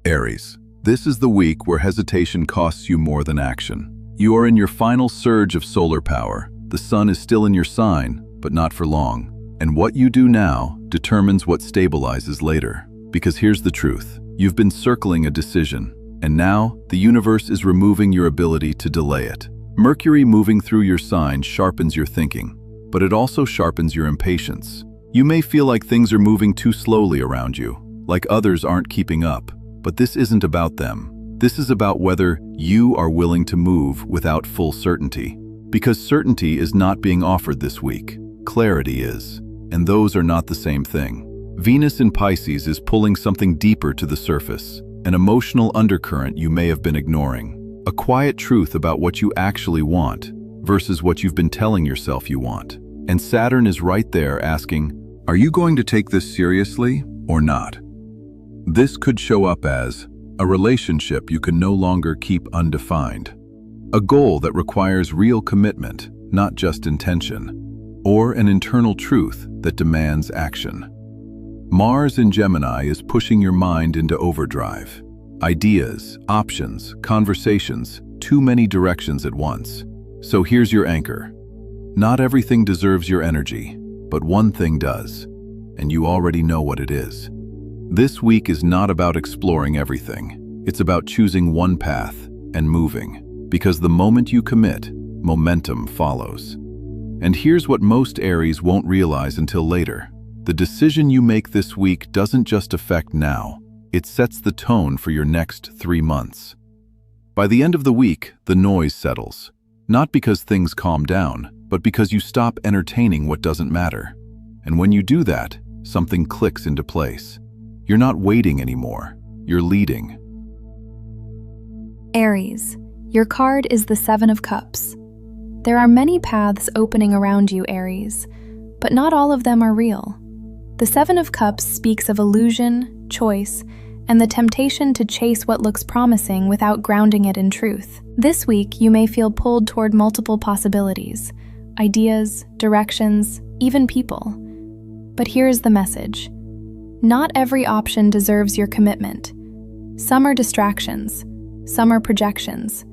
Aries, this is the week where hesitation costs you more than action. You are in your final surge of solar power. The sun is still in your sign, but not for long. And what you do now determines what stabilizes later. Because here's the truth. You've been circling a decision, and now the universe is removing your ability to delay it. Mercury moving through your sign sharpens your thinking, but it also sharpens your impatience. You may feel like things are moving too slowly around you, like others aren't keeping up, but this isn't about them. This is about whether you are willing to move without full certainty. Because certainty is not being offered this week. Clarity is, and those are not the same thing. Venus in Pisces is pulling something deeper to the surface, an emotional undercurrent you may have been ignoring. A quiet truth about what you actually want versus what you've been telling yourself you want. And Saturn is right there asking, are you going to take this seriously or not? This could show up as a relationship you can no longer keep undefined, a goal that requires real commitment, not just intention, or an internal truth that demands action. Mars in Gemini is pushing your mind into overdrive. Ideas, options, conversations, too many directions at once. So here's your anchor. Not everything deserves your energy, but one thing does, and you already know what it is. This week is not about exploring everything. It's about choosing one path and moving, because the moment you commit, momentum follows. And here's what most Aries won't realize until later. The decision you make this week doesn't just affect now. It sets the tone for your next 3 months. By the end of the week, the noise settles. Not because things calm down, but because you stop entertaining what doesn't matter. And when you do that, something clicks into place. You're not waiting anymore. You're leading. Aries, your card is the Seven of Cups. There are many paths opening around you, Aries, but not all of them are real. The Seven of Cups speaks of illusion, choice, and the temptation to chase what looks promising without grounding it in truth. This week, you may feel pulled toward multiple possibilities, ideas, directions, even people. But here's the message. Not every option deserves your commitment. Some are distractions, some are projections,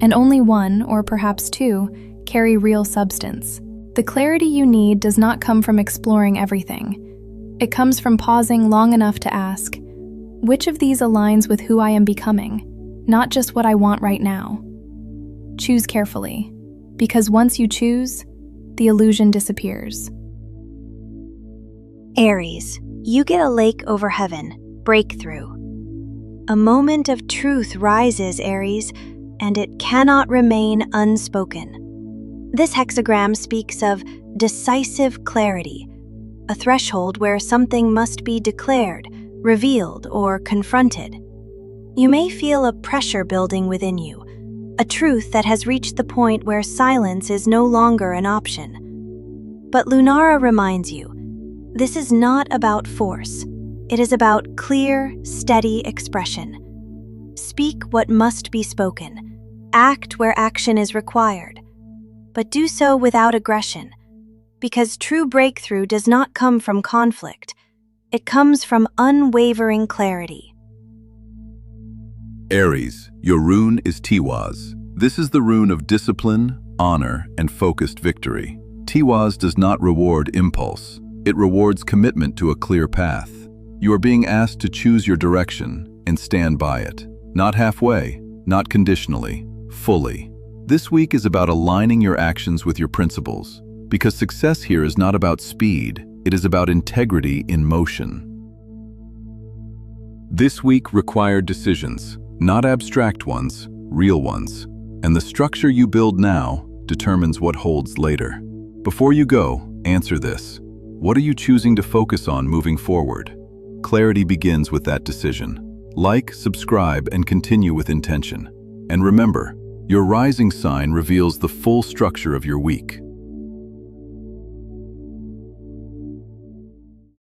and only one, or perhaps two, carry real substance. The clarity you need does not come from exploring everything. It comes from pausing long enough to ask, which of these aligns with who I am becoming, not just what I want right now? Choose carefully, because once you choose, the illusion disappears. Aries, you get a lake over heaven, breakthrough. A moment of truth rises, Aries, and it cannot remain unspoken. This hexagram speaks of decisive clarity, a threshold where something must be declared, revealed, or confronted. You may feel a pressure building within you, a truth that has reached the point where silence is no longer an option. But Lunara reminds you, this is not about force. It is about clear, steady expression. Speak what must be spoken. Act where action is required. But do so without aggression, because true breakthrough does not come from conflict. It comes from unwavering clarity. Aries, your rune is Tiwaz. This is the rune of discipline, honor, and focused victory. Tiwaz does not reward impulse. It rewards commitment to a clear path. You are being asked to choose your direction and stand by it. Not halfway, not conditionally, fully. This week is about aligning your actions with your principles, because success here is not about speed, it is about integrity in motion. This week required decisions, not abstract ones, real ones. And the structure you build now determines what holds later. Before you go, answer this. What are you choosing to focus on moving forward? Clarity begins with that decision. Like, subscribe, and continue with intention. And remember, your rising sign reveals the full structure of your week.